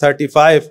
35।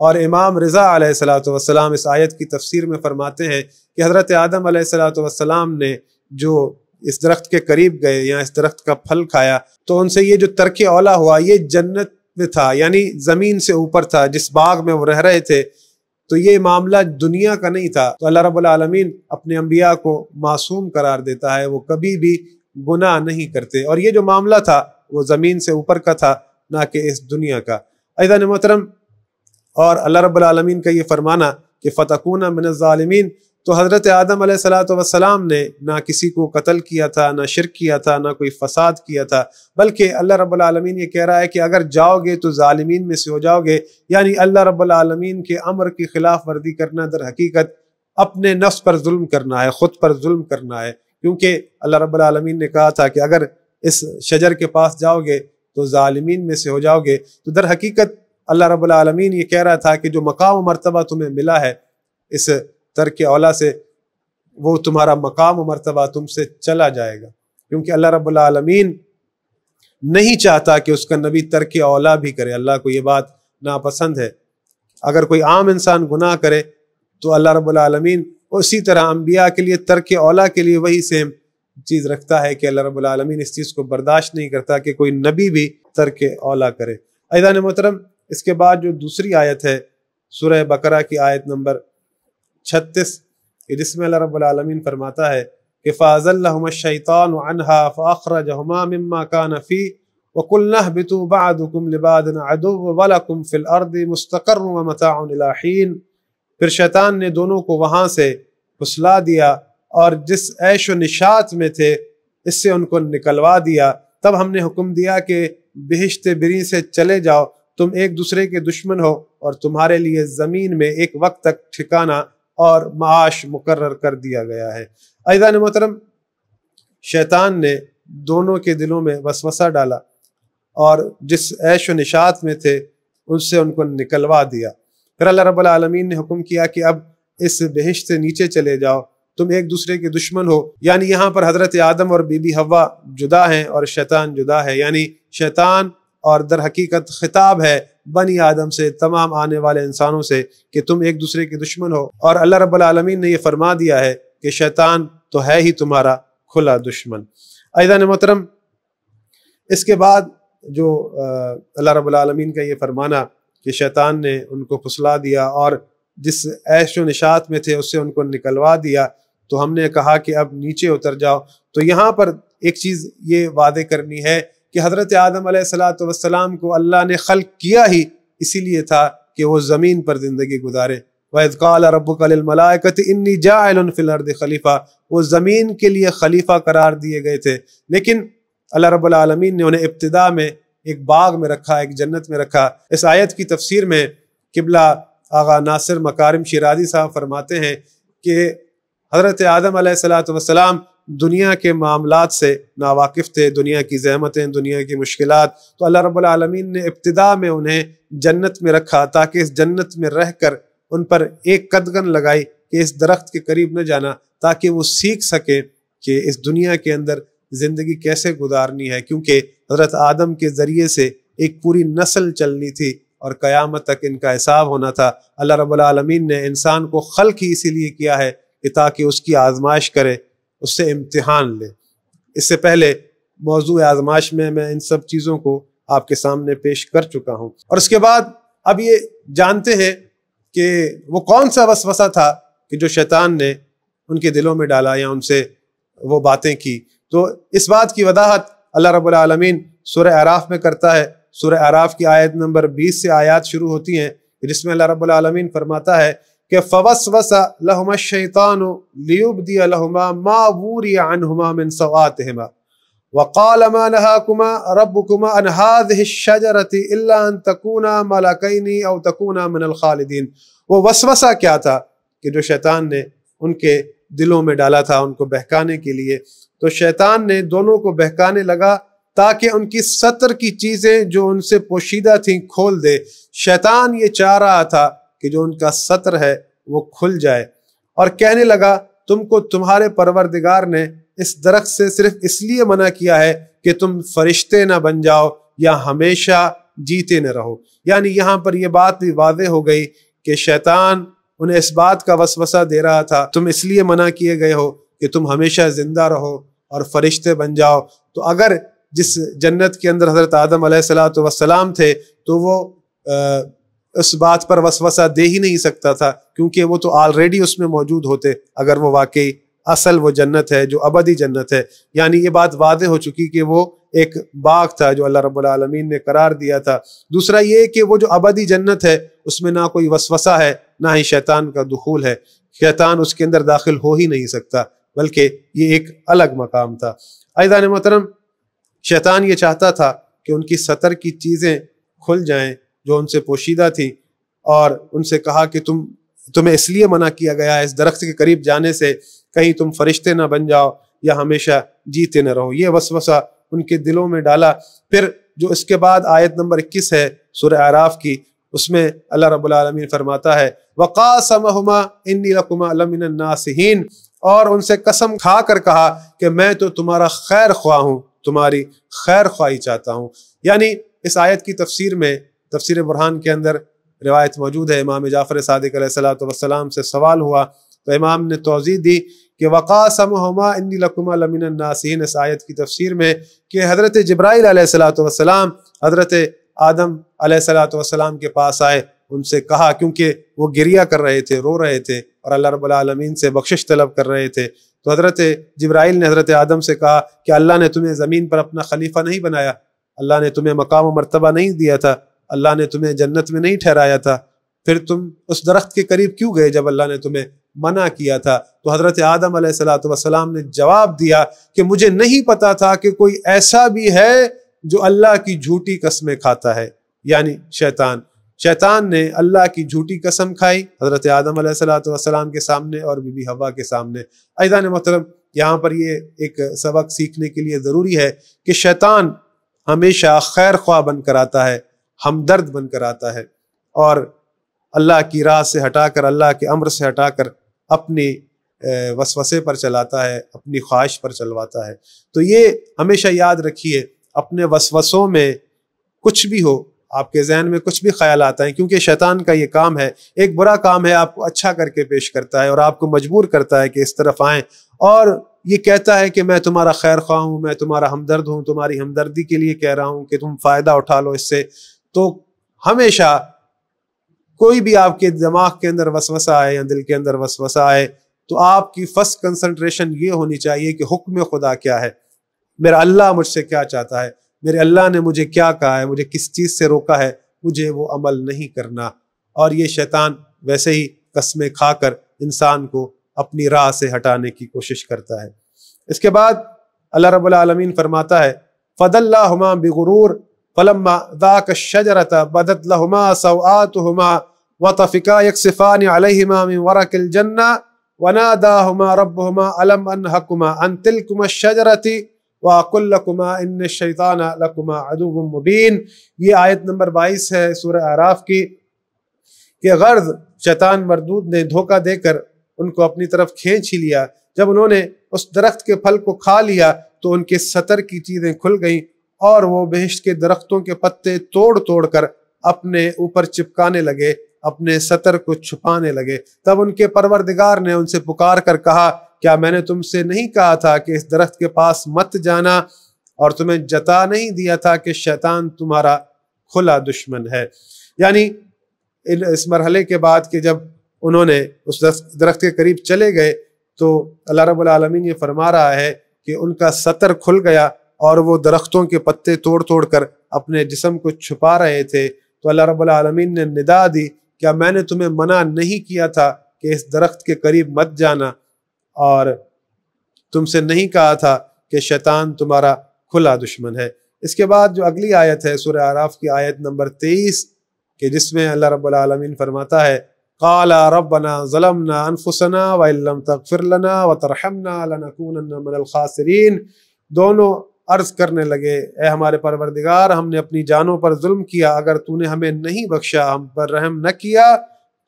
اور امام رضا علیہ الصلوۃ والسلام اس آیت کی تفسیر میں فرماتے ہیں کہ حضرت آدم علیہ الصلوۃ والسلام نے جو اس درخت کے قریب گئے یا اس درخت کا پھل کھایا تو ان سے یہ جو ترک اولا ہوا یہ جنت میں تھا، یعنی زمین سے اوپر تھا، جس باغ میں وہ رہ رہے تھے، تو یہ معاملہ دنیا کا نہیں تھا۔ تو اللہ رب العالمین اپنے انبیاء کو معصوم قرار دیتا ہے، وہ کبھی بھی گناہ نہیں کرتے، اور یہ جو معاملہ تھا وہ زمین سے اوپر کا تھا، نہ کہ اس دنیا کا۔ عزیزان محترم، اور اللہ رب العالمین کا یہ فرمانا کہ فَتَكُونَ مِنَ الظَّالِمِينَ، تو حضرت آدم علیہ السلام نے نہ کسی کو قتل کیا تھا، نہ شرک کیا تھا، نہ کوئی فساد کیا تھا، بلکہ اللہ رب العالمین یہ کہہ رہا ہے کہ اگر جاؤ گے تو ظالمین میں سے ہو جاؤ گے، یعنی اللہ رب العالمین کے امر کی خلاف ورزی کرنا در حقیقت اپنے نفس پر ظلم کرنا ہے، خود پر ظلم کرنا ہے، کیونکہ اللہ رب العالمین نے کہا تھا کہ اگر اس شجر کے پاس جاؤ گے تو ظالمین میں سے ہو جاؤ گے، تو در حقیقت اللہ رب العالمین یہ کہہ رہا تھا کہ جو مقام و مرتبہ تمہیں ملا ہے اس ترک اولا سے، وہ تمہارا مقام و مرتبہ تم سے چلا جائے گا، کیونکہ اللہ رب العالمین نہیں چاہتا کہ اس کا نبی ترک اولا بھی کرے۔ اللہ کو یہ بات ناپسند ہے۔ اگر کوئی عام انسان گناہ کرے تو اللہ رب العالمین اسی طرح انبیاء کے لیے ترک اولا کے لیے وہی سیم چیز رکھتا ہے کہ اللہ رب العالمین اس چیز کو برداشت نہیں کرتا کہ کوئی نبی بھی ترک اولا کرے۔ عزیزان محترم، اس کے بعد جو دوسری آیت ہے سورہ بقرہ کی آیت نمبر 36، جس میں اللہ رب العالمین فرماتا ہے کہ فَأَزَلَّهُمَ الشَّيْطَانُ عَنْهَا فَأَخْرَجَهُمَا مِمَّا كَانَ فِيهِ وَقُلْنَا اهْبِطُوا بَعْضُكُمْ لِبَعْضٍ عَدُوٌّ وَلَكُمْ فِي الْأَرْضِ مُسْتَقَرٌّ وَمَتَاعٌ إِلَىٰ حِينٍ۔ پھر شیطان نے دونوں کو وہاں سے پھسلا دیا اور جس عیش و نشاط میں تھے اس سے ان کو نکلوا دیا۔ تب ہم نے حکم دیا کہ بہشت بری سے چلے جاؤ، تم ایک دوسرے کے دشمن ہو اور تمہارے لیے زمین میں ایک وقت تک ٹھکانہ اور معاش مقرر کر دیا گیا ہے۔ عزیزان محترم، شیطان نے دونوں کے دلوں میں وسوسہ ڈالا اور جس عیش و نشاط میں تھے ان سے ان کو نکلوا دیا۔ پھر اللہ رب العالمین نے حکم کیا کہ اب اس بہشت سے نیچے چلے جاؤ، تم ایک دوسرے کے دشمن ہو، یعنی یہاں پر حضرت آدم اور بی بی حوا جدا ہیں اور شیطان جدا ہے، یعنی شیطان، اور در حقیقت خطاب ہے بنی آدم سے، تمام آنے والے انسانوں سے، کہ تم ایک دوسرے کے دشمن ہو، اور اللہ رب العالمین نے یہ فرما دیا ہے کہ شیطان تو ہے ہی تمہارا کھلا دشمن۔ عزیزان محترم، اس کے بعد جو اللہ رب العالمین کا یہ فرمانا کہ شیطان نے ان کو پھسلا دیا اور جس عیش و نشاط میں تھے اس سے ان کو نکلوا دیا، تو ہم نے کہا کہ اب نیچے اتر جاؤ۔ تو یہاں پر ایک چیز یہ وعدے کرنی ہے کہ حضرت آدم علیہ السلام کو اللہ نے خلق کیا ہی اسی لیے تھا کہ وہ زمین پر زندگی گزارے۔ وَإِذْ قَالَ رَبُّكَ لِلْمَلَائِكَةِ إِنِّي جَاعِلٌ فِي الْأَرْضِ خلیفہ، وہ زمین کے لیے خلیفہ قرار دیے گئے تھے، لیکن اللہ رب العالمین نے انہیں ابتدا میں ایک باغ میں رکھا، ایک جنت میں رکھا۔ اس آیت کی تفسیر میں قبلہ آغا ناصر مکارم شیرازی صاحب فرماتے ہیں کہ حضرت آدم علیہ السلام دنیا کے معاملات سے ناواقف تھے، دنیا کی زحمتیں، دنیا کی مشکلات، تو اللہ رب العالمین نے ابتدا میں انہیں جنت میں رکھا تاکہ اس جنت میں رہ کر ان پر ایک قدغن لگائی کہ اس درخت کے قریب نہ جانا، تاکہ وہ سیکھ سکیں کہ اس دنیا کے اندر زندگی کیسے گزارنی ہے، کیونکہ حضرت آدم کے ذریعے سے ایک پوری نسل چلنی تھی اور قیامت تک ان کا حساب ہونا تھا۔ اللہ رب العالمین نے انسان کو خلق ہی اسی لیے کیا ہے کہ تاکہ اس کی آزمائش کرے، اس سے امتحان لے۔ اس سے پہلے موضوع آزمائش میں ان سب چیزوں کو آپ کے سامنے پیش کر چکا ہوں، اور اس کے بعد اب یہ جانتے ہیں کہ وہ کون سا وسوسہ تھا کہ جو شیطان نے ان کے دلوں میں ڈالا یا ان سے وہ باتیں کی۔ تو اس بات کی وضاحت اللہ رب العالمین سورہ اعراف میں کرتا ہے۔ سورہ اعراف کی آیت نمبر 20 سے آیات شروع ہوتی ہیں، جس میں اللہ رب العالمین فرماتا ہے کہ فَوَسْوَسَ لَهُمَا الشَّيْطَانُ لِيُبْدِيَ لَهُمَا مَا وُورِيَ عَنْهُمَا مِنْ سَوْآتِهِمَا وَقَالَ مَا نَهَاكُمَا رَبُّكُمَا عَنْ هَٰذِهِ الشَّجَرَةِ إِلَّا أَن تَكُونَا مَلَكَيْنِ أَوْ تَكُونَا مِنَ الْخَالِدِينَ۔ وہ وسوسہ کیا تھا کہ جو شیطان نے ان کے دلوں میں ڈالا تھا ان کو بہکانے کے لیے، تو شیطان نے دونوں کو بہکانے لگا تاکہ ان کی ستر کی چیزیں جو ان سے پوشیدہ تھیں کھول دے۔ شیطان یہ چاہ رہا تھا کہ جو ان کا ستر ہے وہ کھل جائے، اور کہنے لگا تم کو تمہارے پروردگار نے اس درخت سے صرف اس لیے منع کیا ہے کہ تم فرشتے نہ بن جاؤ یا ہمیشہ جیتے نہ رہو۔ یعنی یہاں پر یہ بات بھی واضح ہو گئی کہ شیطان انہیں اس بات کا وسوسہ دے رہا تھا تم اس لیے منع کیے گئے ہو کہ تم ہمیشہ زندہ رہو اور فرشتے بن جاؤ۔ تو اگر جس جنت کے اندر حضرت آدم علیہ السلام تھے تو وہ اس بات پر وسوسہ دے ہی نہیں سکتا تھا، کیونکہ وہ تو آلریڈی اس میں موجود ہوتے اگر وہ واقعی اصل وہ جنت ہے جو ابدی جنت ہے۔ یعنی یہ بات واضح ہو چکی کہ وہ ایک باغ تھا جو اللہ رب العالمین نے قرار دیا تھا۔ دوسرا یہ کہ وہ جو ابدی جنت ہے اس میں نہ کوئی وسوسہ ہے نہ ہی شیطان کا دخول ہے، شیطان اس کے اندر داخل ہو ہی نہیں سکتا، بلکہ یہ ایک الگ مقام تھا۔ عزیزان محترم، شیطان یہ چاہتا تھا کہ ان کی سطر کی چیزیں کھل جائیں جو ان سے پوشیدہ تھیں، اور ان سے کہا کہ تمہیں اس لیے منع کیا گیا ہے اس درخت کے قریب جانے سے کہیں تم فرشتے نہ بن جاؤ یا ہمیشہ جیتے نہ رہو۔ یہ وسوسہ ان کے دلوں میں ڈالا۔ پھر جو اس کے بعد آیت نمبر 21 ہے سورہ اعراف کی، اس میں اللہ رب العالمین فرماتا ہے وَقَاسَمَهُمَا إِنِّي لَكُمَا لَمِنَ النَّاصِحِينَ، اور ان سے قسم کھا کر کہا کہ میں تو تمہارا خیر خواہ ہوں، تمہاری خیر خواہی چاہتا ہوں۔ یعنی اس آیت کی تفسیر میں تفسیر برہان کے اندر روایت موجود ہے، امام جعفر صادق علیہ السلام سے سوال ہوا تو امام نے توضیح دی کہ وَقَاسَمَهُمَا إِنِّي لَكُمَا لَمِنَ النَّاصِحِينَ، اس آیت کی تفسیر میں کہ حضرت جبرائیل علیہ السلام حضرت آدم علیہ السلام کے پاس آئے، ان سے کہا، کیونکہ وہ گریہ کر رہے تھے، رو رہے تھے اور اللہ رب العالمین سے بخشش طلب کر رہے تھے، تو حضرت جبرائیل نے حضرت آدم سے کہا کہ اللہ نے تمہیں زمین پر اپنا خلیفہ نہیں بنایا، اللہ نے تمہیں مقام و مرتبہ نہیں دیا تھا، اللہ نے تمہیں جنت میں نہیں ٹھہرایا تھا، پھر تم اس درخت کے قریب کیوں گئے جب اللہ نے تمہیں منع کیا تھا؟ تو حضرت آدم علیہ السلام نے جواب دیا کہ مجھے نہیں پتا تھا کہ کوئی ایسا بھی ہے جو اللہ کی جھوٹی قسمیں کھاتا ہے، یعنی شیطان نے اللہ کی جھوٹی قسم کھائی حضرت آدم علیہ السلام کے سامنے اور بی بی حوا کے سامنے۔ عزیزان محترم، یہاں پر یہ ایک سبق سیکھنے کے لیے ضروری ہے کہ شیطان ہمیشہ خیر خواہ بن کر آتا ہے، ہمدرد بن کر آتا ہے، اور اللہ کی راہ سے ہٹا کر، اللہ کے امر سے ہٹا کر اپنی وسوسے پر چلاتا ہے، اپنی خواہش پر چلواتا ہے۔ تو یہ ہمیشہ یاد رکھیے، اپنے وسوسوں میں کچھ بھی ہو، آپ کے ذہن میں کچھ بھی خیالات آئیں، کیونکہ شیطان کا یہ کام ہے، ایک برا کام ہے، آپ کو اچھا کر کے پیش کرتا ہے اور آپ کو مجبور کرتا ہے کہ اس طرف آئیں، اور یہ کہتا ہے کہ میں تمہارا خیر خواہ ہوں، میں تمہارا ہمدرد ہوں، تمہاری ہمدردی کے لیے کہہ رہا ہوں کہ تم فائدہ اٹھا لو اس سے۔ تو ہمیشہ کوئی بھی آپ کے دماغ کے اندر وسوسہ آئے یا دل کے اندر وسوسہ آئے تو آپ کی فرسٹ کنسنٹریشن یہ ہونی چاہیے کہ حکم خدا کیا ہے، میرا اللہ مجھ سے کیا چاہتا ہے، میرے اللہ نے مجھے کیا کہا ہے، مجھے کس چیز سے روکا ہے، مجھے وہ عمل نہیں کرنا۔ اور یہ شیطان ویسے ہی قسمیں کھا کر انسان کو اپنی راہ سے ہٹانے کی کوشش کرتا ہے۔ اس کے بعد اللہ رب العالمین فرماتا ہے فَدَلَّاهُمَا بِغُرُورٍ فَلَمَّا ذَاقَ الشَّجَرَةَ بَدَتْ لَهُمَا سَوْآتُهُمَا وَطَفِقَا يَخْصِفَانِ عَلَيْهِمَا مِنْ وَرَقِ الْجَنَّةِ وَنَادَاهُمَا رَبُّهُمَا أَلَمْ أَنْهَكُمَا عَنْ تِلْكُمَا الشَّجَرَةِ وَأَقُلْ لَكُمَا إِنَّ الشَّيْطَانَ لَكُمَا عَدُوٌّ مُبِينٌ۔ یہ آیت نمبر 22 ہے سورہ اعراف کی، کہ غرض شیطان مردود نے دھوکہ دے کر ان کو اپنی طرف کھینچ ہی لیا، جب انہوں نے اس درخت کے پھل کو کھا لیا تو ان کے سطر کی چیزیں کھل گئیں اور وہ بہشت کے درختوں کے پتے توڑ توڑ کر اپنے اوپر چپکانے لگے، اپنے سطر کو چھپانے لگے۔ تب ان کے پروردگار نے ان سے پکار کر کہا کیا میں نے تم سے نہیں کہا تھا کہ اس درخت کے پاس مت جانا، اور تمہیں جتا نہیں دیا تھا کہ شیطان تمہارا کھلا دشمن ہے؟ یعنی اس مرحلے کے بعد کہ جب انہوں نے اس درخت کے قریب چلے گئے تو اللہ رب العالمین یہ فرما رہا ہے کہ ان کا سطر کھل گیا اور وہ درختوں کے پتے توڑ توڑ کر اپنے جسم کو چھپا رہے تھے۔ تو اللہ رب العالمین نے ندا دی کیا میں نے تمہیں منع نہیں کیا تھا کہ اس درخت کے قریب مت جانا، اور تم سے نہیں کہا تھا کہ شیطان تمہارا کھلا دشمن ہے؟ اس کے بعد جو اگلی آیت ہے سورہ اعراف کی آیت نمبر 23، کہ جس میں اللہ رب العالمین فرماتا ہے قَالَ رَبَّنَا ظَلَمْنَا أَنفُسَنَا وَإِن لَّمْ تَغْفِرْ لَنَا وَتَرْحَمْنَا لَنَكُونَنَّ مِنَ الْخَاسِرِينَ۔ دونوں عرض کرنے لگے اے ہمارے پروردگار، ہم نے اپنی جانوں پر ظلم کیا، اگر تو نے ہمیں نہیں بخشا، ہم پر رحم نہ کیا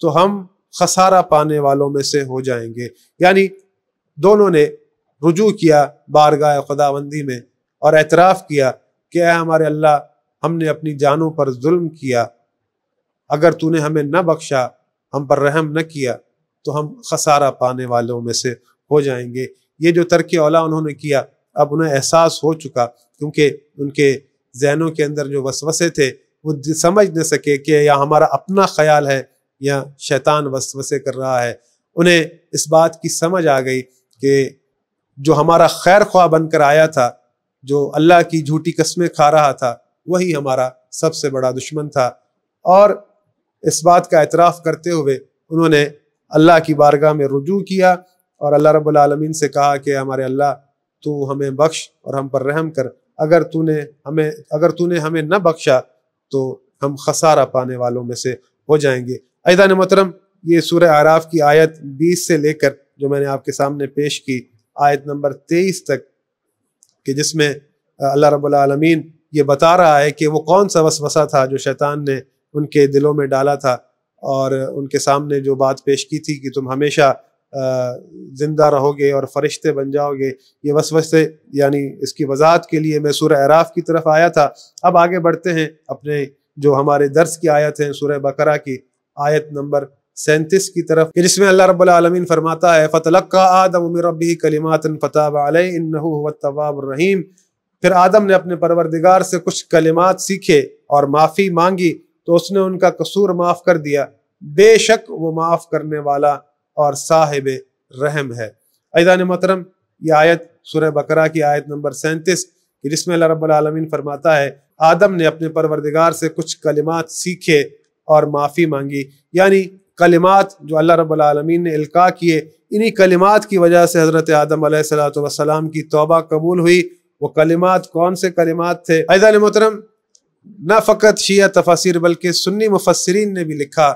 تو ہم خسارہ پانے والوں میں سے ہو جائیں گے۔ یعنی دونوں نے رجوع کیا بارگاہ خداوندی میں اور اعتراف کیا کہ اے ہمارے اللہ، ہم نے اپنی جانوں پر ظلم کیا، اگر تو نے ہمیں نہ بخشا، ہم پر رحم نہ کیا تو ہم خسارہ پانے والوں میں سے ہو جائیں گے۔ یہ جو ترک اولا انہوں نے کیا، اب انہیں احساس ہو چکا، کیونکہ ان کے ذہنوں کے اندر جو وسوسے تھے وہ سمجھ نہ سکے کہ یا ہمارا اپنا خیال ہے یا شیطان وسوسے کر رہا ہے۔ انہیں اس بات کی سمجھ آ گئی کہ جو ہمارا خیر خواہ بن کر آیا تھا، جو اللہ کی جھوٹی قسمیں کھا رہا تھا، وہی ہمارا سب سے بڑا دشمن تھا۔ اور اس بات کا اعتراف کرتے ہوئے انہوں نے اللہ کی بارگاہ میں رجوع کیا اور اللہ رب العالمین سے کہا کہ ہمارے اللہ، تو ہمیں بخش اور ہم پر رحم کر، اگر تو نے ہمیں نہ بخشا تو ہم خسارہ پانے والوں میں سے ہو جائیں گے۔ عزیزان محترم، یہ سورہ اعراف کی آیت 20 سے لے کر جو میں نے آپ کے سامنے پیش کی آیت نمبر 23 تک، کہ جس میں اللہ رب العالمین یہ بتا رہا ہے کہ وہ کون سا وسوسہ تھا جو شیطان نے ان کے دلوں میں ڈالا تھا اور ان کے سامنے جو بات پیش کی تھی کہ تم ہمیشہ زندہ رہو گے اور فرشتے بن جاؤ گے۔ یہ وسوسے یعنی اس کی وضاحت کے لیے میں سورہ اعراف کی طرف آیا تھا۔ اب آگے بڑھتے ہیں اپنے جو ہمارے درس کی آیت ہیں سورہ بقرہ کی آیت نمبر 37 کی طرف، جس میں اللہ رب العالمین فرماتا ہے فَتَلَقَّىٰ آدَمُ مِن رَبِّهِ كَلِمَاتٍ فَتَابَ عَلَيْهِ إِنَّهُ هُوَ التَّوَّابُ الرَّحِيمُ۔ پھر آدم نے اپنے پروردگار سے کچھ کلمات سیکھے اور معافی مانگی تو اس نے ان کا قصور معاف کر دیا، بے شک وہ معاف کرنے والا اور صاحب رحم ہے۔ عزیزان محترم، یہ آیت سورہ بقرہ کی آیت نمبر 37 کہ جس میں اللہ رب العالمین فرماتا ہے آدم نے اپنے پروردگار سے کچھ کلمات سیکھے اور معافی مانگی، یعنی کلمات جو اللہ رب العالمین نے القاء کیے، انہی کلمات کی وجہ سے حضرت آدم علیہ السلام کی توبہ قبول ہوئی۔ وہ کلمات کون سے کلمات تھے؟ عزیزان محترم، نہ فقط شیعہ تفاسیر بلکہ سنی مفسرین نے بھی لکھا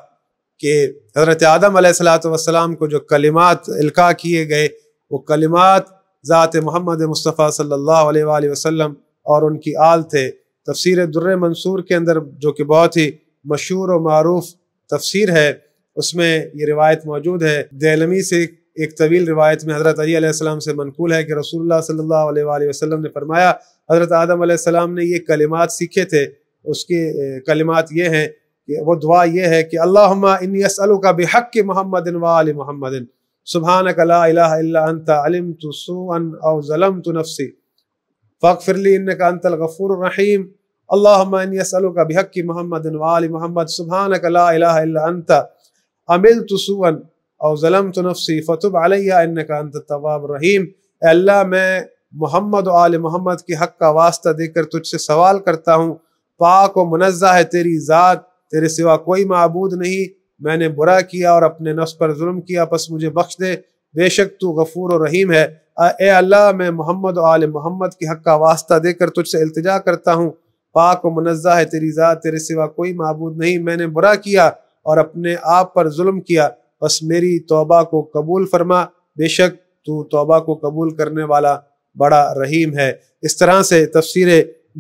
کہ حضرت آدم علیہ السلام کو جو کلمات القاء کیے گئے وہ کلمات ذات محمد مصطفیٰ صلی اللہ علیہ وآلہ وسلم اور ان کی آل تھے۔ تفسیر در منصور کے اندر جو کہ بہت ہی مشہور و معروف تفسیر ہے، اس میں یہ روایت موجود ہے۔ دیلمی سے ایک طویل روایت میں حضرت علی علیہ السلام سے منقول ہے کہ رسول اللہ صلی اللہ علیہ وآلہ وسلم نے فرمایا حضرت آدم علیہ السلام نے یہ کلمات سیکھے تھے، اس کے کلمات یہ ہیں کہ وہ دعا یہ ہے کہ اللہم انی اسألک بحق محمد وآل محمد سبحانک لا الہ الا انت علمت سوءا او ظلمت نفسی فاغفر لی انک انت الغفور الرحیم اللہم انی اسألک بحق محمد وآل محمد سبحانک لا الہ الا انت عملت سوءا او ظلمت نفسی فتب علیہ انک انت التواب الرحیم۔ اے اللہ، میں محمد و آل محمد کے حق کا واسطہ دے کر تجھ سے سوال کرتا ہوں، پاک و منزہ ہے تیری ذات، تیرے سوا کوئی معبود نہیں، میں نے برا کیا اور اپنے نفس پر ظلم کیا، پس مجھے بخش دے، بے شک تو غفور و رحیم ہے۔ اے اللہ، میں محمد و آل محمد کے حق کا واسطہ دے کر تجھ سے التجا کرتا ہوں، پاک و منزہ ہے تیری ذات، تیرے سوا کوئی معبود نہیں، میں نے برا کیا اور اپنے آپ پر ظلم کیا، بس میری توبہ کو قبول فرما، بے شک تو توبہ کو قبول کرنے والا بڑا رحیم ہے۔ اس طرح سے تفسیر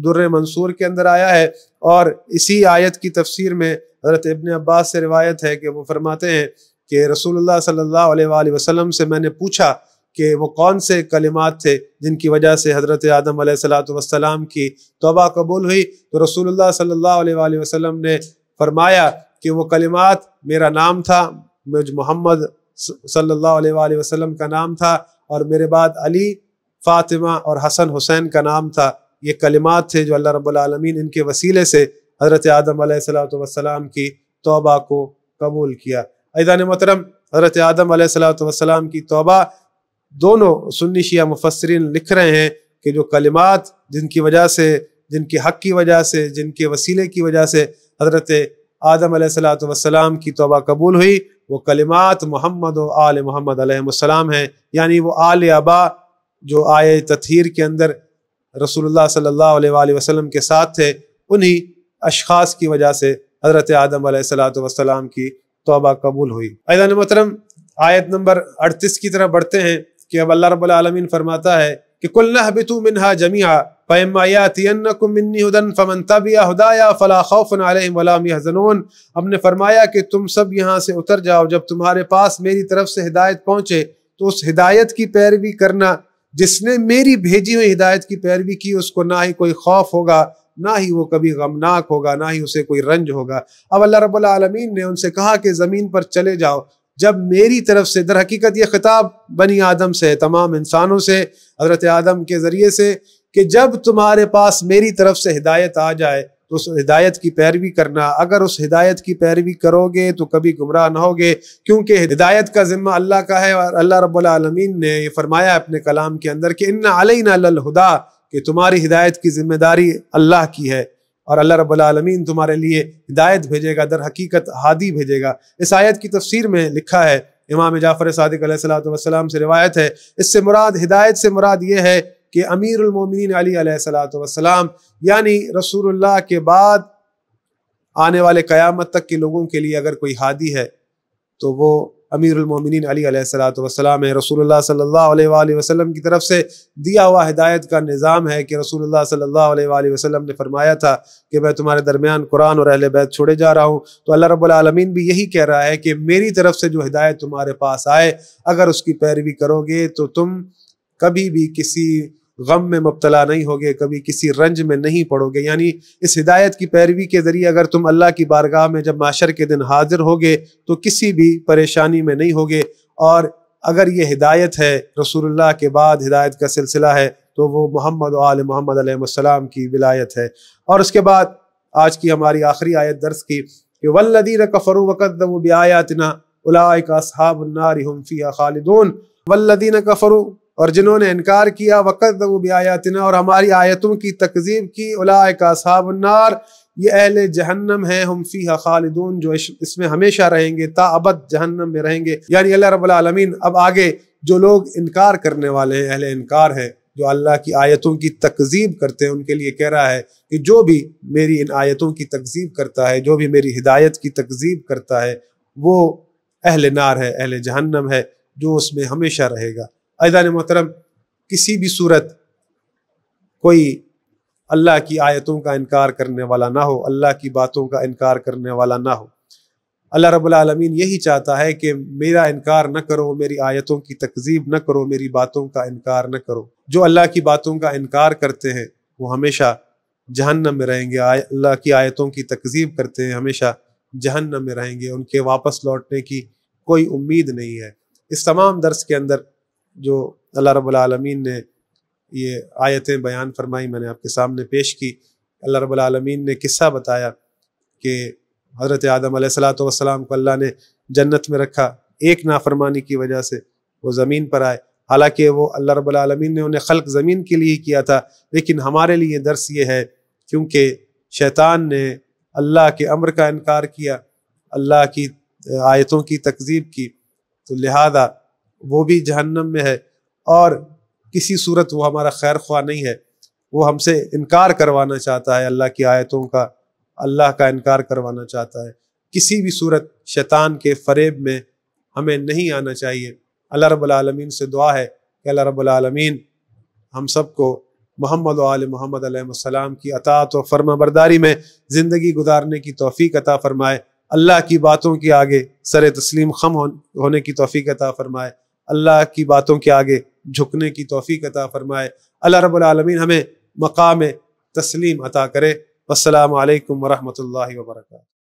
در منصور کے اندر آیا ہے، اور اسی آیت کی تفسیر میں حضرت ابن عباس سے روایت ہے کہ وہ فرماتے ہیں کہ رسول اللہ صلی اللہ علیہ وآلہ وسلم سے میں نے پوچھا کہ وہ کون سے کلمات تھے جن کی وجہ سے حضرت آدم علیہ السلام کی توبہ قبول ہوئی، تو رسول اللہ صلی اللہ علیہ وآلہ وسلم نے فرمایا کہ وہ کلمات میرا نام تھا، مجھ محمد صلی اللہ علیہ وآلہ وسلم کا نام تھا، اور میرے بعد علی، فاطمہ اور حسن حسین کا نام تھا۔ یہ کلمات تھے جو اللہ رب العالمین ان کے وسیلے سے حضرت آدم علیہ السلام کی توبہ کو قبول کیا۔ عزیزان محترم، حضرت آدم علیہ السلام کی توبہ دونوں سنی شیعہ مفسرین لکھ رہے ہیں کہ جو کلمات جن کی وجہ سے، جن کے حق کی وجہ سے، جن کے وسیلے کی وجہ سے حضرت آدم علیہ السلام کی توبہ قبول ہوئی، وہ کلمات محمد و آل محمد علیہ السلام ہیں، یعنی وہ آل ابا جو آیہ تطہیر کے اندر رسول اللہ صلی اللہ علیہ وآلہ وسلم کے ساتھ تھے، انہی اشخاص کی وجہ سے حضرت آدم علیہ السلام کی توبہ قبول ہوئی۔ عزیزان محترم، آیت نمبر 38 کی طرف بڑھتے ہیں کہ اب اللہ رب العالمین فرماتا ہے کہ قُلْنَا اهْبِطُوا مِنْهَا جَمِيعًا فَإِمَّا يَأْتِيَنَّكُم مِّنِّي هُدًى فَمَن تَبِعَ هُدَايَ فَلَا خَوْفٌ عَلَيْهِمْ وَلَا هُمْ يَحْزَنُونَ۔ ہم نے فرمایا کہ تم سب یہاں سے اتر جاؤ، جب تمہارے پاس میری طرف سے ہدایت پہنچے تو اس ہدایت کی پیروی کرنا، جس نے میری بھیجی ہوئی ہدایت کی پیروی کی اس کو نہ ہی کوئی خوف ہوگا نہ ہی وہ کبھی غمناک ہوگا، نہ ہی اسے کوئی رنج ہوگا۔ اب اللہ رب العالمین نے ان سے کہا کہ زمین پر چلے جاؤ، جب میری طرف سے، در حقیقت یہ خطاب بنی آدم سے، تمام انسانوں سے، حضرت آدم کے ذریعے سے، کہ جب تمہارے پاس میری طرف سے ہدایت آ جائے تو اس ہدایت کی پیروی کرنا۔ اگر اس ہدایت کی پیروی کرو گے تو کبھی گمراہ نہ ہوگے، کیونکہ ہدایت کا ذمہ اللہ کا ہے، اور اللہ رب العالمین نے یہ فرمایا اپنے کلام کے اندر کہ ان علینا للہدیٰ، کہ تمہاری ہدایت کی ذمہ داری اللہ کی ہے، اور اللہ رب العالمین تمہارے لیے ہدایت بھیجے گا، در حقیقت ہادی بھیجے گا۔ اس آیت کی تفسیر میں لکھا ہے، امام جعفر صادق علیہ السلام سے روایت ہے، اس سے مراد، ہدایت سے مراد یہ ہے کہ امیر المومنین علی علیہ السلام، یعنی رسول اللہ کے بعد آنے والے قیامت تک کے لوگوں کے لیے اگر کوئی ہادی ہے تو وہ امیر المومنین علی علیہ السلام ہے۔ رسول اللہ صلی اللہ علیہ وآلہ وسلم کی طرف سے دیا ہوا ہدایت کا نظام ہے کہ رسول اللہ صلی اللہ علیہ وآلہ وسلم نے فرمایا تھا کہ میں تمہارے درمیان قرآن اور اہل بیت چھوڑے جا رہا ہوں، تو اللہ رب العالمین بھی یہی کہہ رہا ہے کہ میری طرف سے جو ہدایت تمہارے پاس آئے، اگر اس کی پیروی کرو گے تو تم کبھی بھی کسی غم میں مبتلا نہیں ہوگے، کبھی کسی رنج میں نہیں پڑو گے۔ یعنی اس ہدایت کی پیروی کے ذریعے اگر تم اللہ کی بارگاہ میں جب محشر کے دن حاضر ہوگے تو کسی بھی پریشانی میں نہیں ہوگے۔ اور اگر یہ ہدایت ہے، رسول اللہ کے بعد ہدایت کا سلسلہ ہے، تو وہ محمد و آل محمد علیہ السلام کی ولایت ہے۔ اور اس کے بعد آج کی ہماری آخری آیت درس کی کہ والذین کفروا وکذبوا بآیاتنا اولئک اصحاب النار هم فیہا خالدون۔ والذین کفروا، اور جنہوں نے انکار کیا، وکذبوا بآیاتنا، اور ہماری آیتوں کی تکذیب کی، اولئک اصحاب النار، یہ اہل جہنم ہیں، ہم فیہا خالدون، جو اس میں ہمیشہ رہیں گے، تا ابد جہنم میں رہیں گے۔ یعنی اللہ رب العالمین اب آگے جو لوگ انکار کرنے والے ہیں، اہل انکار ہے، جو اللہ کی آیتوں کی تکذیب کرتے ہیں، ان کے لیے کہہ رہا ہے کہ جو بھی میری ان آیتوں کی تکذیب کرتا ہے، جو بھی میری ہدایت کی تکذیب کرتا ہے، وہ اہل نار ہے، اہل جہنم ہے، جو اس میں ہمیشہ رہے گا۔ عزیزان محترم، کسی بھی صورت کوئی اللہ کی آیتوں کا انکار کرنے والا نہ ہو، اللہ کی باتوں کا انکار کرنے والا نہ ہو۔ اللہ رب العالمین یہی چاہتا ہے کہ میرا انکار نہ کرو، میری آیتوں کی تکذیب نہ کرو، میری باتوں کا انکار نہ کرو۔ جو اللہ کی باتوں کا انکار کرتے ہیں وہ ہمیشہ جہنم میں رہیں گے، اللہ کی آیتوں کی تکذیب کرتے ہیں ہمیشہ جہنم میں رہیں گے، ان کے واپس لوٹنے کی کوئی امید نہیں ہے۔ اس تمام درس کے اندر جو اللہ رب العالمین نے یہ آیتیں بیان فرمائی، میں نے آپ کے سامنے پیش کی۔ اللہ رب العالمین نے قصہ بتایا کہ حضرت آدم علیہ السلام کو اللہ نے جنت میں رکھا، ایک نافرمانی کی وجہ سے وہ زمین پر آئے، حالانکہ وہ اللہ رب العالمین نے انہیں خلق زمین کے لیے کیا تھا، لیکن ہمارے لیے درس یہ ہے کیونکہ شیطان نے اللہ کے امر کا انکار کیا، اللہ کی آیتوں کی تکذیب کی، تو لہذا وہ بھی جہنم میں ہے، اور کسی صورت وہ ہمارا خیر خواہ نہیں ہے، وہ ہم سے انکار کروانا چاہتا ہے، اللہ کی آیتوں کا، اللہ کا انکار کروانا چاہتا ہے۔ کسی بھی صورت شیطان کے فریب میں ہمیں نہیں آنا چاہیے۔ اللہ رب العالمین سے دعا ہے کہ اللہ رب العالمین ہم سب کو محمد و آل محمد علیہ السلام کی اطاعت و فرما برداری میں زندگی گزارنے کی توفیق عطا فرمائے، اللہ کی باتوں کے آگے سر تسلیم خم ہونے کی توفیق عطا فرمائے، اللہ کی باتوں کے آگے جھکنے کی توفیق عطا فرمائے۔ اللہ رب العالمین ہمیں مقام تسلیم عطا کرے۔ والسلام علیکم ورحمۃ اللہ وبرکاتہ۔